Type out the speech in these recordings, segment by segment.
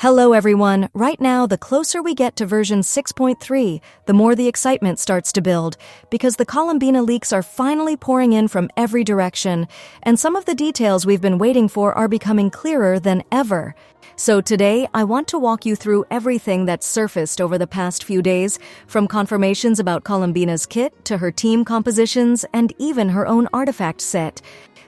Hello everyone, right now the closer we get to version 6.3, the more the excitement starts to build, because the Colombina leaks are finally pouring in from every direction, and some of the details we've been waiting for are becoming clearer than ever. So today, I want to walk you through everything that's surfaced over the past few days, from confirmations about Colombina's kit to her team compositions and even her own artifact set.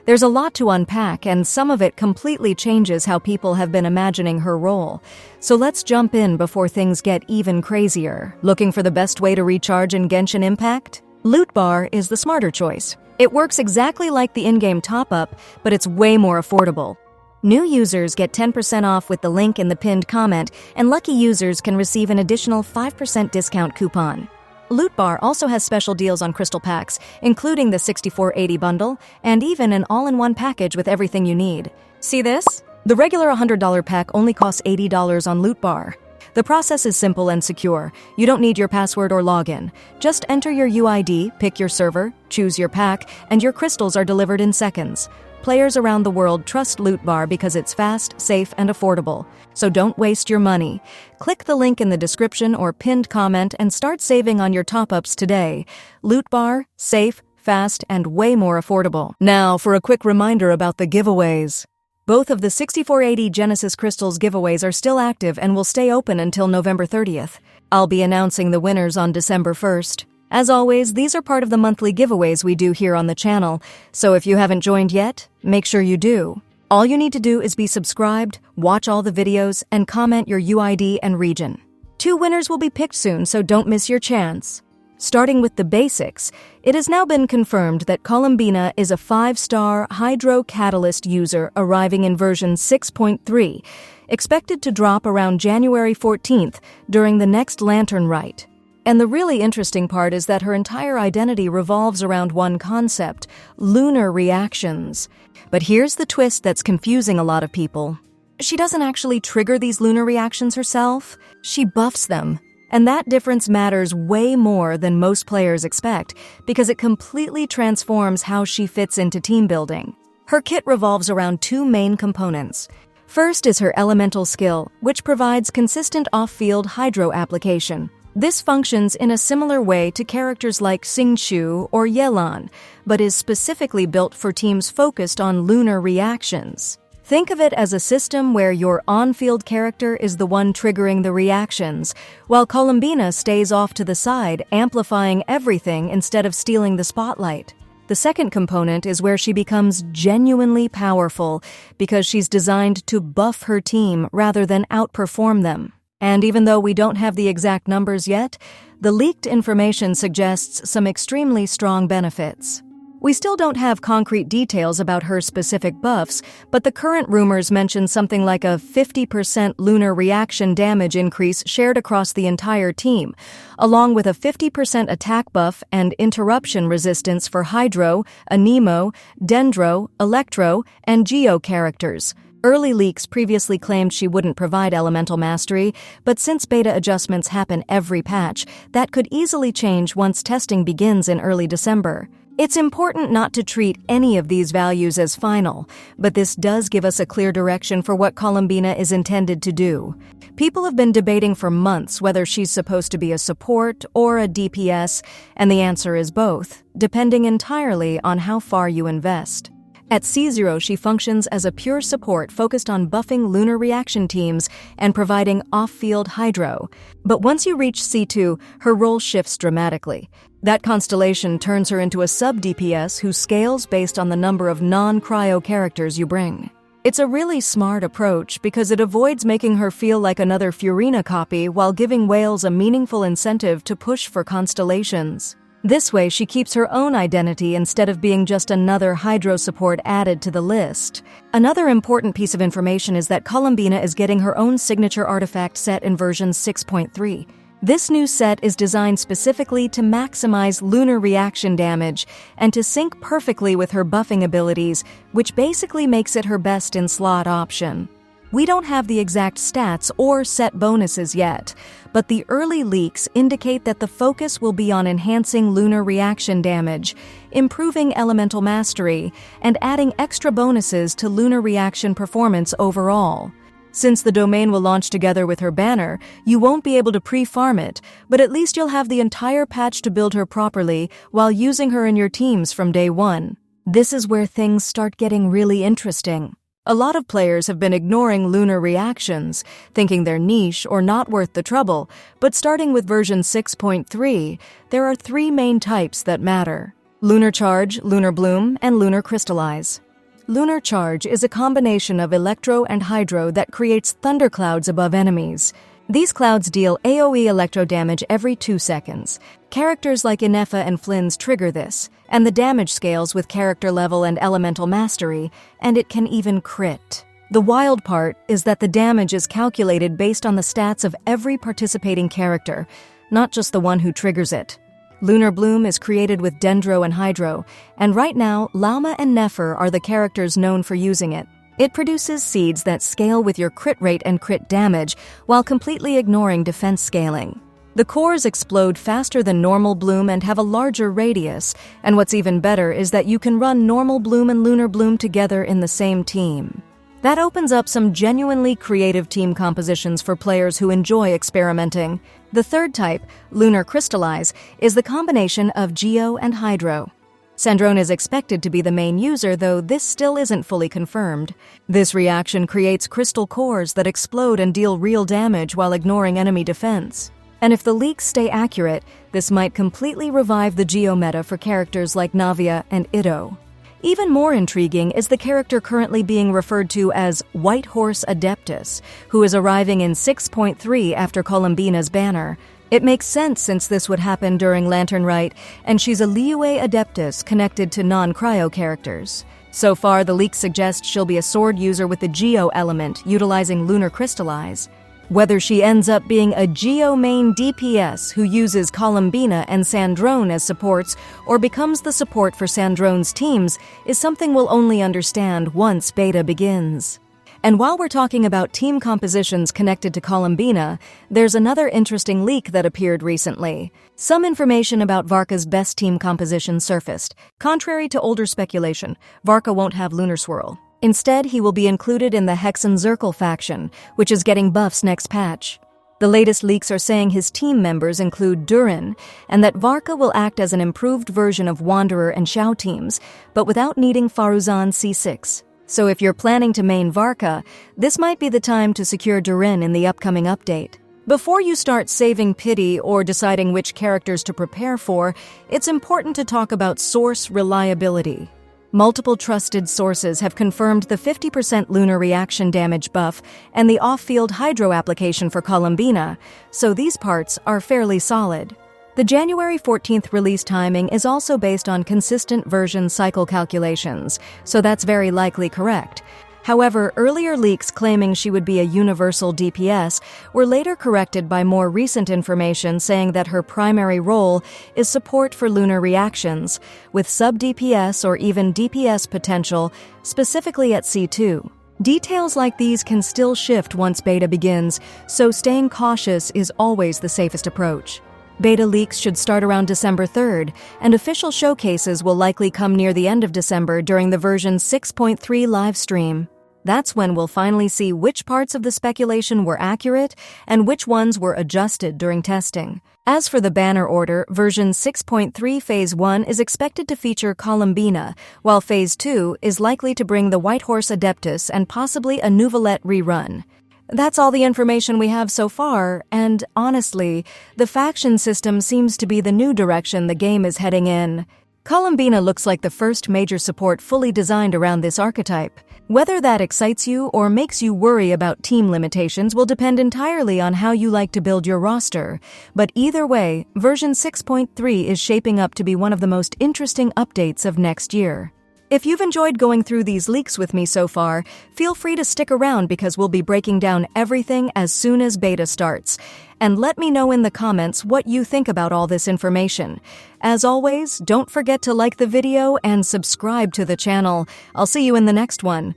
There's a lot to unpack, and some of it completely changes how people have been imagining her role. So let's jump in before things get even crazier. Looking for the best way to recharge in Genshin Impact? Loot Bar is the smarter choice. It works exactly like the in-game top-up, but it's way more affordable. New users get 10% off with the link in the pinned comment, and lucky users can receive an additional 5% discount coupon. Loot Bar also has special deals on crystal packs, including the 6480 bundle, and even an all-in-one package with everything you need. See this? The regular $100 pack only costs $80 on Loot Bar. The process is simple and secure. You don't need your password or login. Just enter your UID, pick your server, choose your pack, and your crystals are delivered in seconds. Players around the world trust Loot Bar because it's fast, safe, and affordable. So don't waste your money. Click the link in the description or pinned comment and start saving on your top-ups today. Loot Bar, safe, fast, and way more affordable. Now for a quick reminder about the giveaways. Both of the 6480 Genesis Crystals giveaways are still active and will stay open until November 30th. I'll be announcing the winners on December 1st. As always, these are part of the monthly giveaways we do here on the channel, so if you haven't joined yet, make sure you do. All you need to do is be subscribed, watch all the videos, and comment your UID and region. 2 winners will be picked soon, so don't miss your chance. Starting with the basics, it has now been confirmed that Colombina is a 5-star Hydro Catalyst user arriving in version 6.3, expected to drop around January 14th during the next Lantern Rite. And the really interesting part is that her entire identity revolves around one concept: lunar reactions. But here's the twist that's confusing a lot of people. She doesn't actually trigger these lunar reactions herself, she buffs them. And that difference matters way more than most players expect, because it completely transforms how she fits into team building. Her kit revolves around 2 main components. First is her elemental skill, which provides consistent off-field hydro application. This functions in a similar way to characters like Xingqiu or Yelan, but is specifically built for teams focused on lunar reactions. Think of it as a system where your on-field character is the one triggering the reactions, while Colombina stays off to the side, amplifying everything instead of stealing the spotlight. The second component is where she becomes genuinely powerful, because she's designed to buff her team rather than outperform them. And even though we don't have the exact numbers yet, the leaked information suggests some extremely strong benefits. We still don't have concrete details about her specific buffs, but the current rumors mention something like a 50% lunar reaction damage increase shared across the entire team, along with a 50% attack buff and interruption resistance for Hydro, Anemo, Dendro, Electro, and Geo characters. Early leaks previously claimed she wouldn't provide elemental mastery, but since beta adjustments happen every patch, that could easily change once testing begins in early December. It's important not to treat any of these values as final, but this does give us a clear direction for what Colombina is intended to do. People have been debating for months whether she's supposed to be a support or a DPS, and the answer is both, depending entirely on how far you invest. At C0, she functions as a pure support focused on buffing lunar reaction teams and providing off-field hydro. But once you reach C2, her role shifts dramatically. That constellation turns her into a sub-DPS who scales based on the number of non-cryo characters you bring. It's a really smart approach because it avoids making her feel like another Furina copy while giving whales a meaningful incentive to push for constellations. This way, she keeps her own identity instead of being just another hydro support added to the list. Another important piece of information is that Colombina is getting her own signature artifact set in version 6.3. This new set is designed specifically to maximize lunar reaction damage and to sync perfectly with her buffing abilities, which basically makes it her best in slot option. We don't have the exact stats or set bonuses yet, but the early leaks indicate that the focus will be on enhancing lunar reaction damage, improving elemental mastery, and adding extra bonuses to lunar reaction performance overall. Since the domain will launch together with her banner, you won't be able to pre-farm it, but at least you'll have the entire patch to build her properly while using her in your teams from day one. This is where things start getting really interesting. A lot of players have been ignoring lunar reactions, thinking they're niche or not worth the trouble, but starting with version 6.3, there are 3 main types that matter: Lunar Charge, Lunar Bloom, and Lunar Crystallize. Lunar Charge is a combination of electro and hydro that creates thunderclouds above enemies. These clouds deal AoE electro damage every 2 seconds. Characters like Inefa and Flynn's trigger this, and the damage scales with character level and elemental mastery, and it can even crit. The wild part is that the damage is calculated based on the stats of every participating character, not just the one who triggers it. Lunar Bloom is created with Dendro and Hydro, and right now, Lauma and Nefer are the characters known for using it. It produces seeds that scale with your crit rate and crit damage while completely ignoring defense scaling. The cores explode faster than normal Bloom and have a larger radius, and what's even better is that you can run normal Bloom and Lunar Bloom together in the same team. That opens up some genuinely creative team compositions for players who enjoy experimenting. The third type, Lunar Crystallize, is the combination of Geo and Hydro. Sandrone is expected to be the main user, though this still isn't fully confirmed. This reaction creates crystal cores that explode and deal real damage while ignoring enemy defense. And if the leaks stay accurate, this might completely revive the Geo meta for characters like Navia and Itto. Even more intriguing is the character currently being referred to as White Horse Adeptus, who is arriving in 6.3 after Colombina's banner. It makes sense since this would happen during Lantern Rite, and she's a Liyue Adeptus connected to non-cryo characters. So far, the leaks suggest she'll be a sword user with the Geo element, utilizing Lunar Crystallize. Whether she ends up being a Geo main DPS who uses Colombina and Sandrone as supports, or becomes the support for Sandrone's teams, is something we'll only understand once beta begins. And while we're talking about team compositions connected to Colombina, there's another interesting leak that appeared recently. Some information about Varka's best team composition surfaced. Contrary to older speculation, Varka won't have Lunar Swirl. Instead, he will be included in the Hexen Zirkel faction, which is getting buffs next patch. The latest leaks are saying his team members include Durin, and that Varka will act as an improved version of Wanderer and Xiao teams, but without needing Faruzan C6. So if you're planning to main Varka, this might be the time to secure Durin in the upcoming update. Before you start saving pity or deciding which characters to prepare for, it's important to talk about source reliability. Multiple trusted sources have confirmed the 50% lunar reaction damage buff and the off-field hydro application for Colombina, so these parts are fairly solid. The January 14th release timing is also based on consistent version cycle calculations, so that's very likely correct. However, earlier leaks claiming she would be a universal DPS were later corrected by more recent information saying that her primary role is support for lunar reactions, with sub-DPS or even DPS potential, specifically at C2. Details like these can still shift once beta begins, so staying cautious is always the safest approach. Beta leaks should start around December 3rd, and official showcases will likely come near the end of December during the version 6.3 live stream. That's when we'll finally see which parts of the speculation were accurate and which ones were adjusted during testing. As for the banner order, version 6.3 Phase 1 is expected to feature Colombina, while Phase 2 is likely to bring the White Horse Adeptus and possibly a Nouvelette rerun. That's all the information we have so far, and honestly, the faction system seems to be the new direction the game is heading in. Colombina looks like the first major support fully designed around this archetype. Whether that excites you or makes you worry about team limitations will depend entirely on how you like to build your roster. But either way, version 6.3 is shaping up to be one of the most interesting updates of next year. If you've enjoyed going through these leaks with me so far, feel free to stick around because we'll be breaking down everything as soon as beta starts. And let me know in the comments what you think about all this information. As always, don't forget to like the video and subscribe to the channel. I'll see you in the next one.